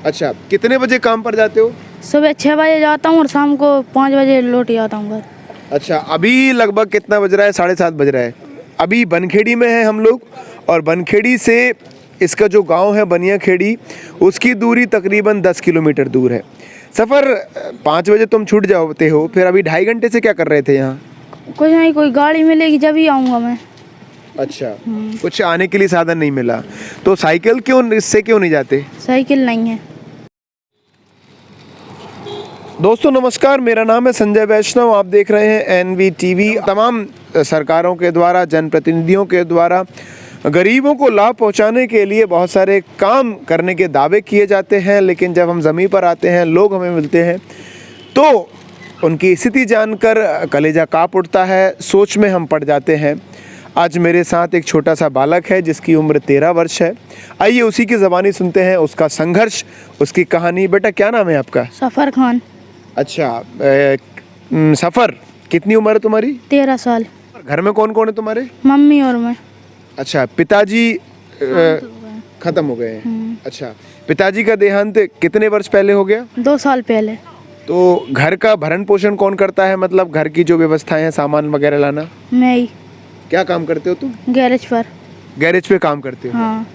अच्छा, कितने बजे काम पर जाते हो? सुबह 6 बजे जाता हूँ और शाम को 5 बजे लौट आता हूँ घर। अच्छा, अभी लगभग कितना बज रहा है? 7:30 बज रहा है। अभी बनखेड़ी में है हम लोग, और बनखेड़ी से इसका जो गांव है बनियाखेड़ी, उसकी दूरी तकरीबन 10 किलोमीटर दूर है। सफ़र 5 बजे तुम छूट जाते हो, फिर अभी 2.5 घंटे से क्या कर रहे थे यहाँ? कुछ नहीं, कोई गाड़ी मिलेगी जब ही आऊँगा मैं। अच्छा, कुछ आने के लिए साधन नहीं मिला, तो साइकिल इससे क्यों नहीं जाते? साइकिल नहीं है। दोस्तों नमस्कार, मेरा नाम है संजय वैष्णव। आप देख रहे हैं NVTV। तमाम सरकारों के द्वारा, जनप्रतिनिधियों के द्वारा गरीबों को लाभ पहुंचाने के लिए बहुत सारे काम करने के दावे किए जाते हैं, लेकिन जब हम ज़मीन पर आते हैं, लोग हमें मिलते हैं, तो उनकी स्थिति जानकर कलेजा काँप उठता है, सोच में हम पड़ जाते हैं। आज मेरे साथ एक छोटा सा बालक है जिसकी उम्र 13 वर्ष है। आइए उसी की ज़बानी सुनते हैं, उसका संघर्ष, उसकी कहानी। बेटा क्या नाम है आपका? सफ़र खान। अच्छा, सफ़र, कितनी उम्र है तुम्हारी? 13 साल। घर में कौन कौन है तुम्हारे? मम्मी और मैं। अच्छा, पिताजी खत्म हो गए हैं। अच्छा, पिताजी का देहांत कितने वर्ष पहले हो गया? 2 साल पहले। तो घर का भरण पोषण कौन करता है? मतलब घर की जो व्यवस्थाएं हैं, सामान वगैरह लाना? मैं ही। क्या काम करते हो तुम? गैरेज पर। गैरेज पे काम करते हो? हाँ।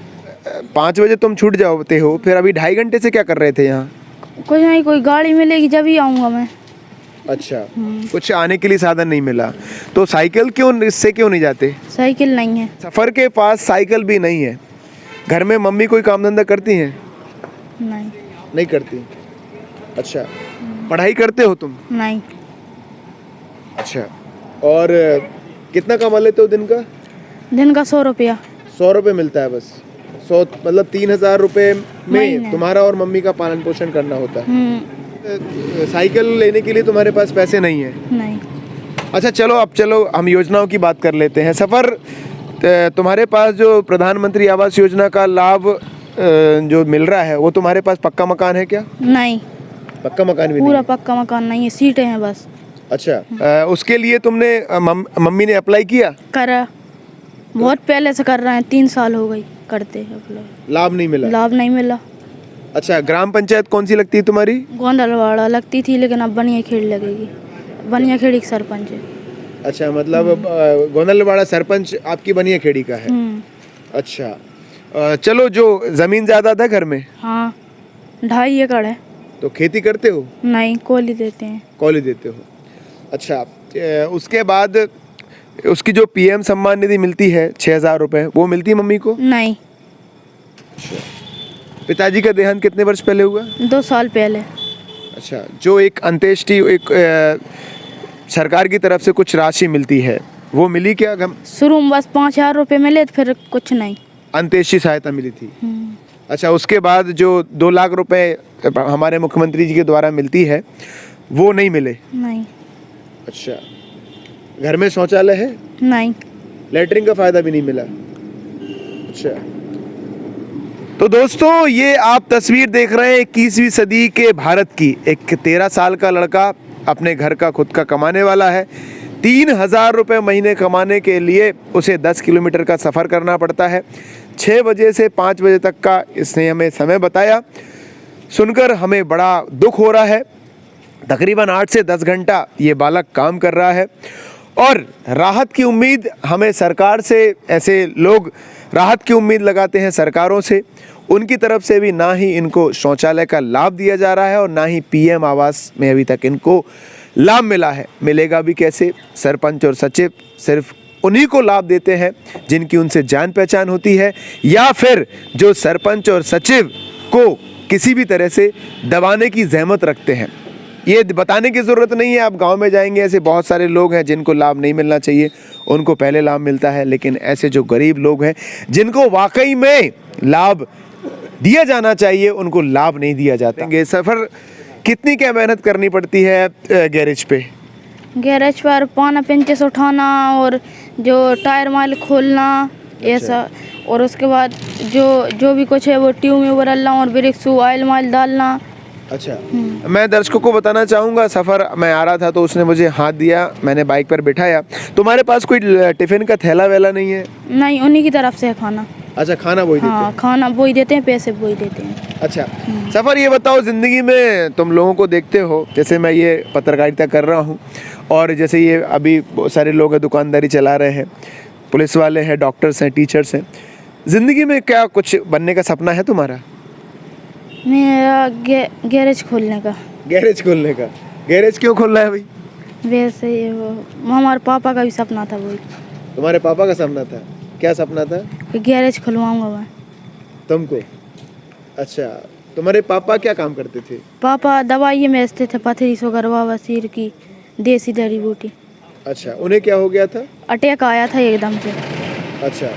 5 बजे तुम छूट जाते हो, फिर अभी 2.5 घंटे से क्या कर रहे थे यहाँ? कुछ नहीं, कोई गाड़ी मिलेगी जब ही आऊँगा मैं। अच्छा, कुछ आने के लिए साधन नहीं मिला, तो साइकिल इससे क्यों नहीं जाते? साइकिल नहीं है। सफ़र के पास साइकिल भी नहीं है। घर में मम्मी कोई काम धंधा करती हैं? नहीं। नहीं करती। अच्छा, पढ़ाई करते हो तुम? नहीं। अच्छा, और कितना कमा लेते हो दिन का? दिन का 100 रुपया। 100 रुपये मिलता है बस? 100 मतलब 3,000 रुपये में महीने। तुम्हारा और मम्मी का पालन पोषण करना होता है। साइकिल लेने के लिए तुम्हारे पास पैसे नहीं है? नहीं। अच्छा चलो हम योजनाओं की बात कर लेते हैं। सफ़र, तुम्हारे पास जो प्रधानमंत्री आवास योजना का लाभ जो मिल रहा है, वो तुम्हारे पास पक्का मकान है क्या? नहीं। पक्का मकान भी पूरा नहीं? पक्का मकान नहीं है, सीटें हैं बस। अच्छा, उसके लिए तुमने मम्मी ने अप्लाई किया? करा, बहुत पहले से कर रहे हैं, 3 साल हो गई करते हैं अप्लाई। लाभ नहीं मिला? लाभ नहीं मिला। अच्छा, ग्राम पंचायत कौन सी लगती है तुम्हारी? गोंदलवाड़ा लगती थी, लेकिन अब बनियाखेड़ी लगेगी। बनियाखेड़ी का सरपंच है। अच्छा, मतलब गोंदलवाड़ा सरपंच आपकी बनियाखेड़ी का है? अच्छा, चलो, जो ज़मीन ज़्यादा था घर में? हाँ, 2.5 एकड़ है। तो खेती करते हो? नहीं, कोली देते हैं। कॉलेज देते हो? अच्छा, उसके बाद उसकी जो PM सम्मान निधि मिलती है 6,000 रुपये, वो मिलती है मम्मी को? नहीं। पिताजी का देहांत कितने वर्ष पहले हुआ? 2 साल पहले। अच्छा, जो एक अंत्येष्टि, सरकार की तरफ से कुछ राशि मिलती है, वो मिली क्या? शुरू में बस 5,000 रुपये मिले, फिर कुछ नहीं। अंत्येष्टि सहायता मिली थी? अच्छा, उसके बाद जो 2 लाख रुपए हमारे मुख्यमंत्री जी के द्वारा मिलती है, वो नहीं मिले? नहीं। अच्छा, घर में शौचालय है? नहीं। लेटरिन का फायदा भी नहीं मिला? अच्छा, तो दोस्तों ये आप तस्वीर देख रहे हैं 21वीं सदी के भारत की। एक 13 साल का लड़का अपने घर का खुद का कमाने वाला है। 3,000 रुपये महीने कमाने के लिए उसे 10 किलोमीटर का सफ़र करना पड़ता है। 6 बजे से 5 बजे तक का इसने हमें समय बताया। सुनकर हमें बड़ा दुख हो रहा है। तकरीबन 8 से 10 घंटा ये बालक काम कर रहा है, और राहत की उम्मीद हमें सरकार से, ऐसे लोग राहत की उम्मीद लगाते हैं सरकारों से, उनकी तरफ से भी ना ही इनको शौचालय का लाभ दिया जा रहा है और ना ही PM आवास में अभी तक इनको लाभ मिला है। मिलेगा भी कैसे? सरपंच और सचिव सिर्फ उन्हीं को लाभ देते हैं जिनकी उनसे जान पहचान होती है, या फिर जो सरपंच और सचिव को किसी भी तरह से दबाने की जहमत रखते हैं। ये बताने की ज़रूरत नहीं है, आप गांव में जाएंगे, ऐसे बहुत सारे लोग हैं जिनको लाभ नहीं मिलना चाहिए, उनको पहले लाभ मिलता है, लेकिन ऐसे जो गरीब लोग हैं जिनको वाकई में लाभ दिया जाना चाहिए, उनको लाभ नहीं दिया जाता। सफ़र कितनी क्या मेहनत करनी पड़ती है गैरेज पे? गैरेज पर पाना पेंचेस उठाना, और जो टायर माइल खोलना, ऐसा, और उसके बाद जो भी कुछ है वो ट्यूब में बदलना और ब्रेक ऑयल माइल डालना। अच्छा, मैं दर्शकों को बताना चाहूँगा, सफ़र मैं आ रहा था तो उसने मुझे हाथ दिया, मैंने बाइक पर बिठाया। तुम्हारे पास कोई टिफ़िन का थैला वैला नहीं है? नहीं, उन्हीं की तरफ से है खाना। अच्छा, खाना वही देते हाँ हैं। खाना वही देते हैं, पैसे वही देते हैं। अच्छा सफ़र, ये बताओ ज़िंदगी में तुम लोगों को देखते हो, जैसे मैं ये पत्रकारिता कर रहा हूँ और जैसे ये अभी बहुत सारे लोग हैं दुकानदारी चला रहे हैं, पुलिस वाले हैं, डॉक्टर्स हैं, टीचर्स हैं, ज़िंदगी में क्या कुछ बनने का सपना है तुम्हारा? मेरा गैरेज खोलने का। गैरेज खोलने का। गैरेज क्यों खोलना है भाई? वैसे ही वो हमारे पापा का भी सपना था वही, तुम्हारे पापा का सपना था? क्या सपना था कि गैरेज खुलवाऊंगा मैं। तुमको? अच्छा, तुम्हारे पापा क्या काम करते थे? पापा दवाई में बेचते थे, पथरी शुगर बवासीर की, देसी जड़ी बूटी। अच्छा, उन्हें क्या हो गया था? अटैक आया था एकदम से। अच्छा,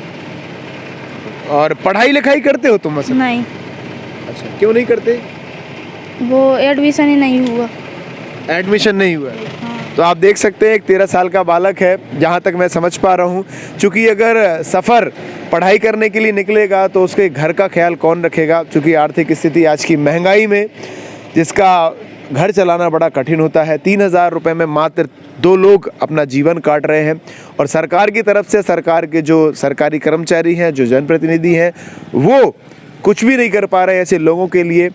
और पढ़ाई लिखाई करते हो तुम असल? नहीं, अच्छा, क्यों नहीं करते? वो एडमिशन ही नहीं हुआ। एडमिशन नहीं हुआ। हाँ। तो आप देख सकते हैं एक 13 साल का बालक है, जहाँ तक मैं समझ पा रहा हूँ, चूँकि अगर सफ़र पढ़ाई करने के लिए निकलेगा तो उसके घर का ख्याल कौन रखेगा, चूँकि आर्थिक स्थिति आज की महंगाई में जिसका घर चलाना बड़ा कठिन होता है। 3,000 रुपये में मात्र 2 लोग अपना जीवन काट रहे हैं और सरकार की तरफ से, सरकार के जो सरकारी कर्मचारी हैं, जो जनप्रतिनिधि हैं, वो कुछ भी नहीं कर पा रहे। ऐसे लोगों के लिए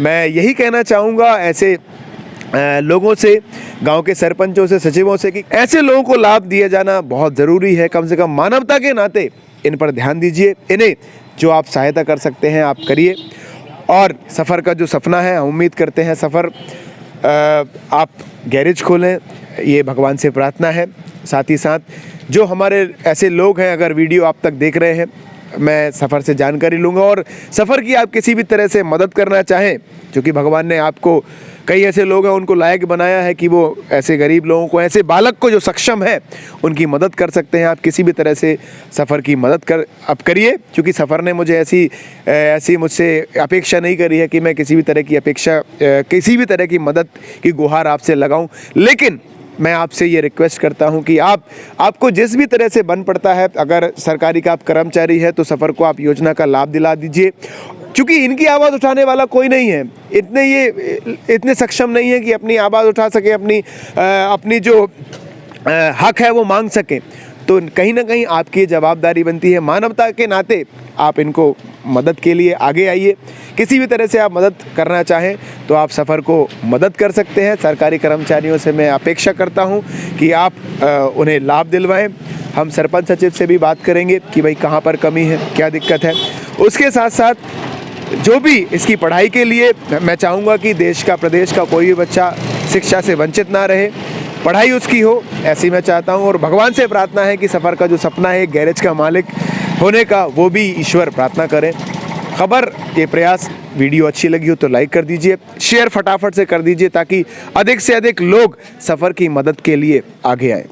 मैं यही कहना चाहूँगा, ऐसे लोगों से, गांव के सरपंचों से, सचिवों से, कि ऐसे लोगों को लाभ दिया जाना बहुत ज़रूरी है। कम से कम मानवता के नाते इन पर ध्यान दीजिए। इन्हें जो आप सहायता कर सकते हैं आप करिए। और सफ़र का जो सपना है, हम उम्मीद करते हैं सफ़र आप गैरेज खोलें, ये भगवान से प्रार्थना है। साथ ही साथ जो हमारे ऐसे लोग हैं, अगर वीडियो आप तक देख रहे हैं, मैं सफ़र से जानकारी लूँगा और सफ़र की आप किसी भी तरह से मदद करना चाहें, क्योंकि भगवान ने आपको, कई ऐसे लोग हैं उनको लायक बनाया है कि वो ऐसे गरीब लोगों को, ऐसे बालक को जो सक्षम है, उनकी मदद कर सकते हैं। आप किसी भी तरह से सफ़र की मदद आप करिए, क्योंकि सफ़र ने मुझे ऐसी मुझसे अपेक्षा नहीं करी है कि मैं किसी भी तरह की मदद की गुहार आपसे लगाऊं। लेकिन मैं आपसे ये रिक्वेस्ट करता हूं कि आपको जिस भी तरह से बन पड़ता है, अगर सरकारी का आप कर्मचारी है तो सफ़र को आप योजना का लाभ दिला दीजिए, क्योंकि इनकी आवाज़ उठाने वाला कोई नहीं है। इतने सक्षम नहीं है कि अपनी आवाज़ उठा सके, अपनी जो हक है वो मांग सकें। तो कहीं ना कहीं आपकी जवाबदारी बनती है, मानवता के नाते आप इनको मदद के लिए आगे आइए। किसी भी तरह से आप मदद करना चाहें तो आप सफ़र को मदद कर सकते हैं। सरकारी कर्मचारियों से मैं अपेक्षा करता हूं कि आप उन्हें लाभ दिलवाएं। हम सरपंच सचिव से भी बात करेंगे कि भाई कहां पर कमी है, क्या दिक्कत है। उसके साथ साथ जो भी इसकी पढ़ाई के लिए, मैं चाहूँगा कि देश का, प्रदेश का कोई भी बच्चा शिक्षा से वंचित ना रहे, पढ़ाई उसकी हो, ऐसी मैं चाहता हूँ। और भगवान से प्रार्थना है कि सफ़र का जो सपना है गैरेज का मालिक होने का, वो भी ईश्वर प्रार्थना करें। खबर, ये प्रयास, वीडियो अच्छी लगी हो तो लाइक कर दीजिए, शेयर फटाफट से कर दीजिए, ताकि अधिक से अधिक लोग सफ़र की मदद के लिए आगे आए।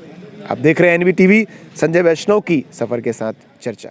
आप देख रहे हैं NV TV, संजय वैष्णव की सफ़र के साथ चर्चा।